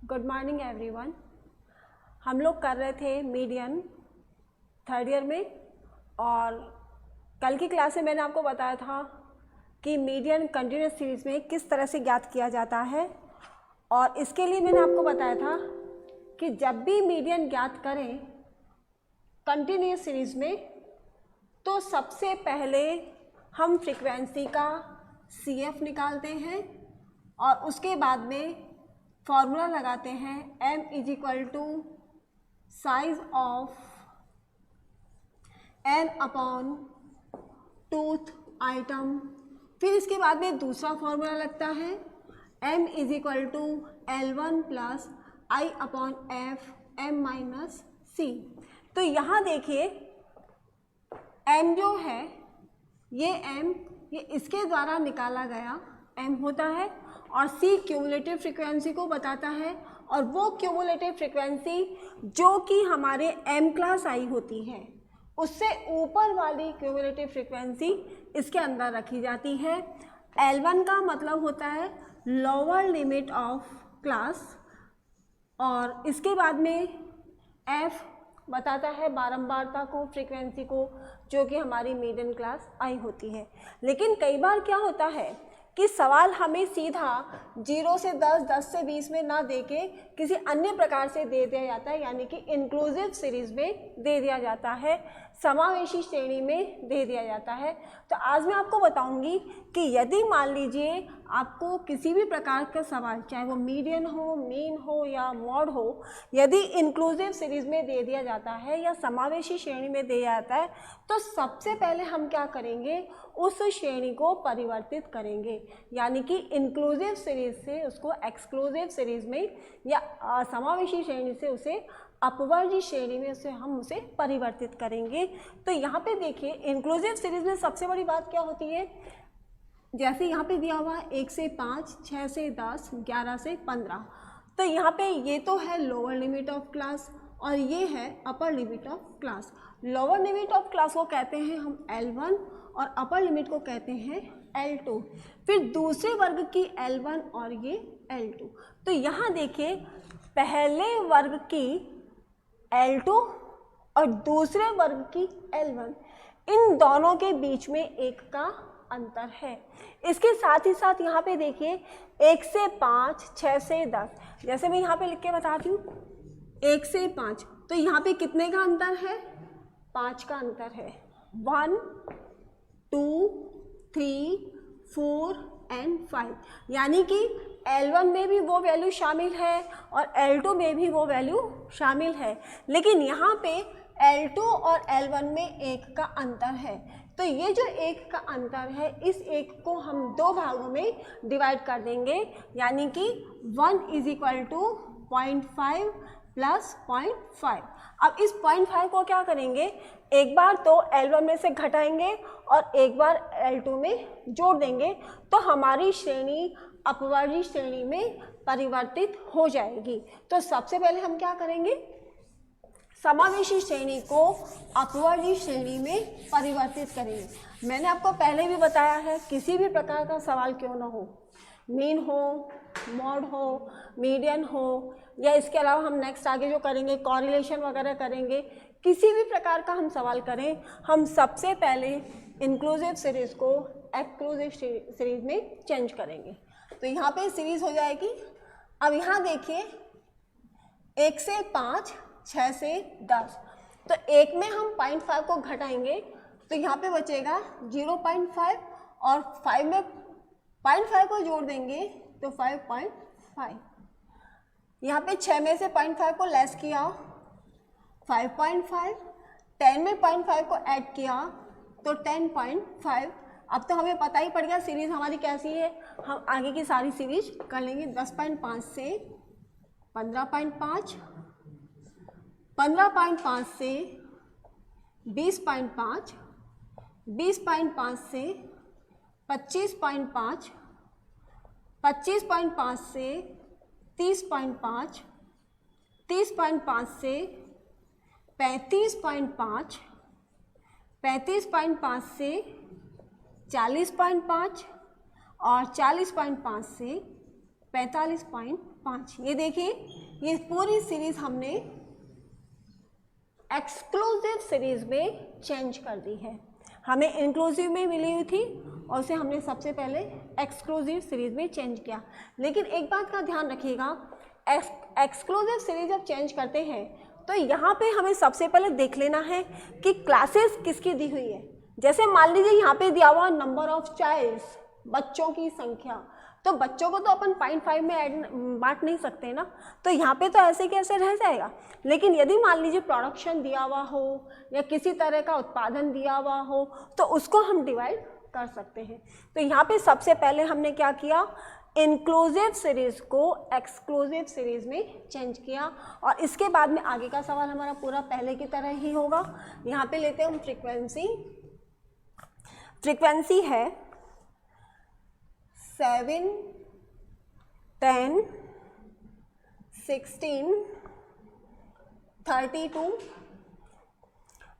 Good morning everyone. हम लोग कर रहे थे मीडियन थर्ड ईयर में, और कल की क्लास में मैंने आपको बताया था कि मीडियन कंटिन्यूस सीरीज़ में किस तरह से ज्ञात किया जाता है। और इसके लिए मैंने आपको बताया था कि जब भी मीडियन ज्ञात करें कंटिन्यूस सीरीज़ में, तो सबसे पहले हम फ्रीक्वेंसी का CF निकालते हैं और उसके बाद में फॉर्मूला लगाते हैं m is equal to size of n upon tooth item. फिर इसके बाद में दूसरा फॉर्मूला लगता है m is equal to L1 plus I upon F m minus C। तो यहाँ देखिए m जो है ये m ये इसके द्वारा निकाला गया m होता है, और C क्यूमुलेटिव फ्रीक्वेंसी को बताता है, और वो क्यूमुलेटिव फ्रीक्वेंसी जो कि हमारे m क्लास आई होती है उससे ऊपर वाली क्यूमुलेटिव फ्रीक्वेंसी इसके अंदर रखी जाती है। L1 का मतलब होता है लोअर लिमिट ऑफ क्लास, और इसके बाद में F बताता है बारंबारता को, फ्रीक्वेंसी को, जो कि हमारी मीडियन क्लास आई होती है। लेकिन कई बार क्या होता है कि सवाल हमें सीधा 0 से 10, 10 से 20 में ना देके किसी अन्य प्रकार से दे दिया जाता है, यानी कि इंक्लूसिव सीरीज में दे दिया जाता है, समावेशी श्रेणी में दे दिया जाता है। तो आज मैं आपको बताऊंगी कि यदि मान लीजिए आपको किसी भी प्रकार का सवाल, चाहे वो मीडियन हो, मीन हो या मॉड हो, यदि इंक्लूसिव सीरीज में दे दिया जाता है या समावेशी श्रेणी में दिया जाता है, तो सबसे पहले हम क्या करेंगे, उस श्रेणी को परिवर्तित करेंगे, यानी कि इंक्लूसिव सीरीज से उसको एक्सक्लूसिव सीरीज में या समावेशी श्रेणी से उसे अपवर्गी श्रेणी में हम उसे परिवर्तित करेंगे। तो यहाँ पे देखिए इंक्लूसिव सीरीज में सबसे बड़ी बात क्या होती है, जैसे यहाँ पे दिया हुआ है 1 से 5, 6 से 10, 11 से 15। तो यहाँ पे ये तो है लोअर लिमिट ऑफ क्लास और ये है upper limit of class. Lower limit of class को कहते हैं हम L1 और अपर लिमिट को कहते हैं L2। फिर दूसरे वर्ग की L1 और ये L2। तो यहाँ देखिए पहले वर्ग की L2 और दूसरे वर्ग की L1, इन दोनों के बीच में 1 का अंतर है। इसके साथ ही साथ यहाँ पे देखिए 1 से 5, 6 से 10, जैसे मैं यहाँ पे लिख के बताती हूँ 1 से 5, तो यहाँ पे कितने का अंतर है, 5 का अंतर है। 1, 2, 3, 4 एंड 5, यानी कि L1 में भी वो वैल्यू शामिल है और L2 में भी वो वैल्यू शामिल है, लेकिन यहाँ पे L2 और L1 में 1 का अंतर है। तो ये जो 1 का अंतर है, इस 1 को हम 2 भागों में डिवाइड कर देंगे, यानी कि 1 इज इक्वल टू 0.5 प्लस 0.5। अब इस 0.5 को क्या करेंगे, एक बार तो L1 में से घटाएंगे और एक बार L2 में जोड़ देंगे, तो हमारी श्रेणी अपवर्गी श्रेणी में परिवर्तित हो जाएगी। तो सबसे पहले हम क्या करेंगे, समावेशी श्रेणी को अपवर्गी श्रेणी में परिवर्तित करेंगे। मैंने आपको पहले भी बताया है, किसी भी प्रकार का सवाल क्यों ना हो, मीन हो, मॉड हो, मीडियन हो, या इसके अलावा हम नेक्स्ट आगे जो करेंगे कॉरिलेशन वगैरह करेंगे, किसी भी प्रकार का हम सवाल करें, हम सबसे पहले इंक्लूसिव सीरीज को एक्सक्लूसिव सीरीज में चेंज करेंगे। तो यहाँ पे सीरीज हो जाएगी। अब यहाँ देखिए 1 से 5, 6 से 10, तो 1 में हम 0.5 को घटाएंगे, तो यहाँ पे बचेगा 0.5, और 5 में 0.5 को जोड़ देंगे तो 5.5। यहाँ पे 6 में से 0.5 को लेस किया 5.5, 10 में 0.5 को ऐड किया तो 10.5। अब तो हमें पता ही पड़ गया सीरीज हमारी कैसी है, हम आगे की सारी सीरीज कर लेंगे। 10.5 से 15.5, 15.5 से 20.5, 20.5 से 25.5, 25.5 से 30.5, 30.5 से 35.5, 35.5 से 40.5 और 40.5 से 45.5। ये देखिए, ये पूरी सीरीज हमने एक्सक्लूसिव सीरीज में चेंज कर दी है। हमें इंक्लूसिव में मिली हुई थी और उसे हमने सबसे पहले एक्सक्लूसिव सीरीज में चेंज किया। लेकिन एक बात का ध्यान रखिएगा, एक्सक्लूसिव सीरीज जब चेंज करते हैं तो यहाँ पे हमें सबसे पहले देख लेना है कि क्लासेस किसकी दी हुई है। जैसे मान लीजिए यहाँ पे दिया हुआ नंबर ऑफ चाइल्ड्स, बच्चों की संख्या, तो बच्चों को तो अपन 0.5 में बांट नहीं सकते ना, तो यहाँ पे तो ऐसे कैसे रह जाएगा। लेकिन यदि मान लीजिए प्रोडक्शन दिया हुआ हो या किसी तरह का उत्पादन दिया हुआ हो तो उसको हम डिवाइड कर सकते हैं। तो यहाँ पे सबसे पहले हमने क्या किया, इंक्लूसिव सीरीज को एक्सक्लूसिव सीरीज में चेंज किया। और इसके बाद में आगे का सवाल हमारा पूरा पहले की तरह ही होगा। यहाँ पे लेते हैं हम फ्रीक्वेंसी। फ्रीक्वेंसी है 7, 10, 16, 32,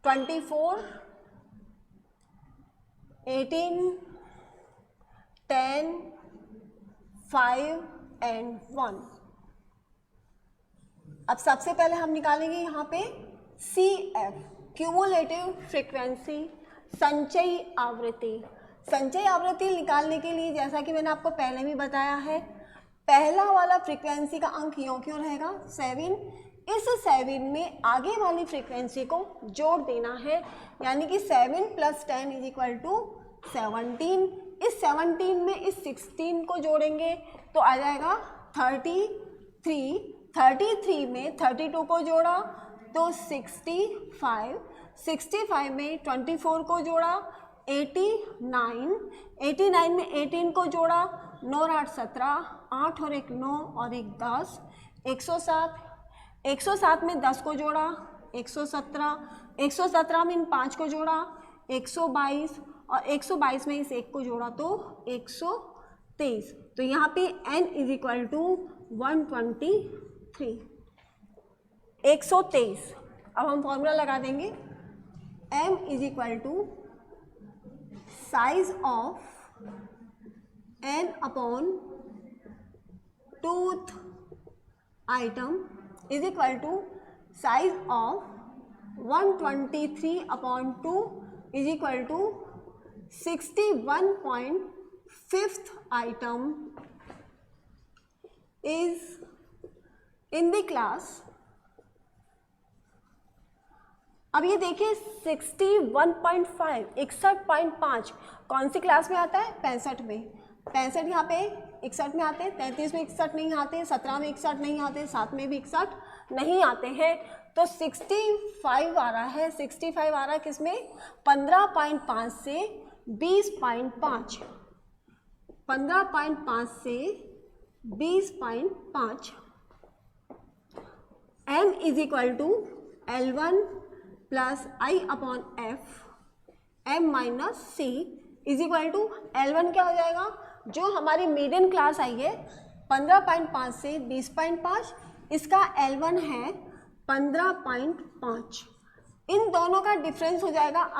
24, 18, 10, 5 and 1। अब सबसे पहले हम निकालेंगे यहाँ पे CF, क्यूमुलेटिव फ्रीक्वेंसी, संचयी आवृत्ति। संचयी आवृत्ति निकालने के लिए जैसा कि मैंने आपको पहले भी बताया है, पहला वाला फ्रीक्वेंसी का अंक यों क्यों रहेगा 7, इस 7 में आगे वाली फ्रीक्वेंसी को जोड़ देना है, यानी कि 7 + 10 = 17। इस 17 में इस 16 को जोड़ेंगे तो आ जाएगा 33। 33 में 32 को जोड़ा तो 65। 65 में 24 को जोड़ा 89। 89 में 18 को जोड़ा 9 और 8 17, 8 और 1 9 और 1 10, 107। 107 में 10 को जोड़ा 117। 117 में इन 5 को जोड़ा 122 और 122 में इस 1 को जोड़ा तो 123। तो यहाँ पे n = 123, 123। अब हम फॉर्मूला लगा देंगे, m = size of n upon tooth item = size of 123/2 = 61.5th item is in the class। अब ये देखिए 61.5, 61.5 कौन सी क्लास में आता है, 65 में। 65 यहाँ पे 61 में आते हैं, 33 में 61 नहीं आते, 17 में 61 नहीं आते, 7 में भी 61 नहीं आते हैं। तो 65 आ रहा है। 65 आ रहा है किसमें, 15.5 से 20.5, 15.5 से 20.5। m = L1 + I/F m - c = L1 क्या हो जाएगा, जो हमारी मीडियन क्लास आई है 15.5 से 20.5, इसका L1 है 15.5। इन दोनों का डिफरेंस हो जाएगा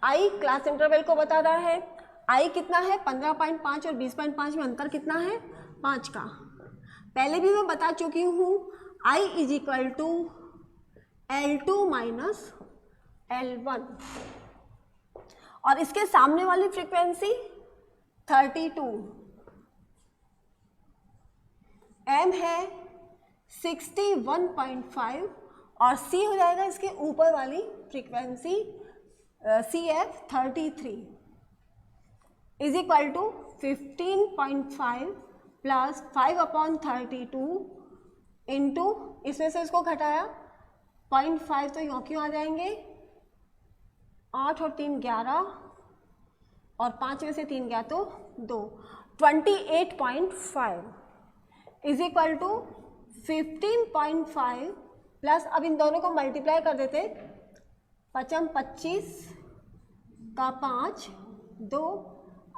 I क्लास इंटरवल को बता रहा है। I कितना है, 15.5 और 20.5 में अंतर कितना है, 5 का। पहले भी मैं बता चुकी हूँ, I = L2 - L1। और इसके सामने वाली फ्रीक्वेंसी 32, m है 61.5 और c हो जाएगा इसके ऊपर वाली फ्रीक्वेंसी CF 33 = 15.5 + 5/32 इंटू, इसमें से इसको घटाया 0.5 तो यों क्यों आ जाएंगे, 8 और 3 11 और 5 में से 3 गया तो 2, 28.5 = 15.5 प्लस, अब इन दोनों को मल्टीप्लाई कर देते, 5 25 का 5 2,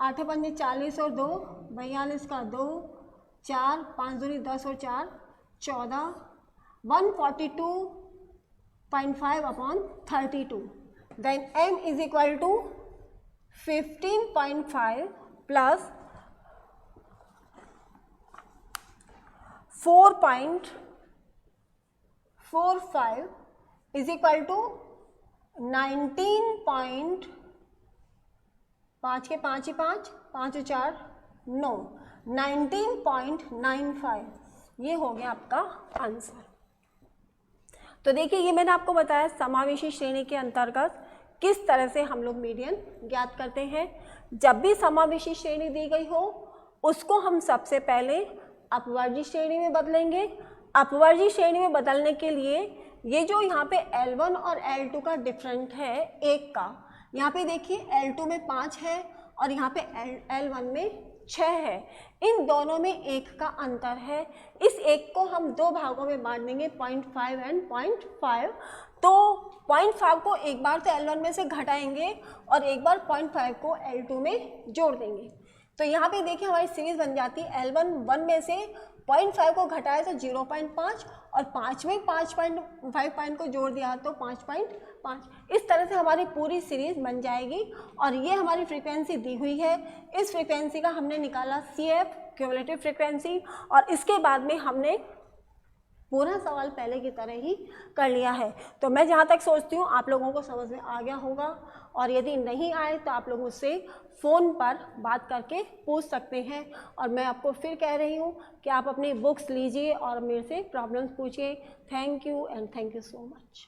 8 5 40 और 2 42 का 2, 4 5 दूनी 10 और 4 14, 142.5/32। Then m = 15.5 plus 4.45 is equal to 19. 5 के 5 ही 5, 5 और 4 9, 19.95 ये हो गया आपका आंसर। तो देखिए ये मैंने आपको बताया समावेशी श्रेणी के अंतर्गत किस तरह से हम लोग मीडियन ज्ञात करते हैं। जब भी समावेशी श्रेणी दी गई हो उसको हम सबसे पहले अपवर्जी श्रेणी में बदलेंगे। अपवर्जी श्रेणी में बदलने के लिए ये जो यहाँ पे L1 और L2 का डिफरेंट है एक का, यहाँ पे देखिए L2 में 5 है और यहाँ पे L1 में 6 है, इन दोनों में 1 का अंतर है। इस 1 को हम दो भागों में बांट देंगे 0.5 एंड 0.5। तो 0.5 को एक बार तो L1 में से घटाएंगे और एक बार 0.5 को L2 में जोड़ देंगे। तो यहाँ पे देखिए हमारी सीरीज बन जाती है L1 1 में से 0.5 को घटाया तो 0.5 और 5 में 5.5 पॉइंट को जोड़ दिया तो 5.5। इस तरह से हमारी पूरी सीरीज बन जाएगी और ये हमारी फ्रीक्वेंसी दी हुई है। इस फ्रीक्वेंसी का हमने निकाला CF क्यूमुलेटिव फ्रीक्वेंसी और इसके बाद में हमने पूरा सवाल पहले की तरह ही कर लिया है। तो मैं जहाँ तक सोचती हूँ आप लोगों को समझ में आ गया होगा और यदि नहीं आए तो आप लोग मुझसे फ़ोन पर बात करके पूछ सकते हैं। और मैं आपको फिर कह रही हूँ कि आप अपनी बुक्स लीजिए और मेरे से प्रॉब्लम्स पूछिए। Thank you and thank you so much.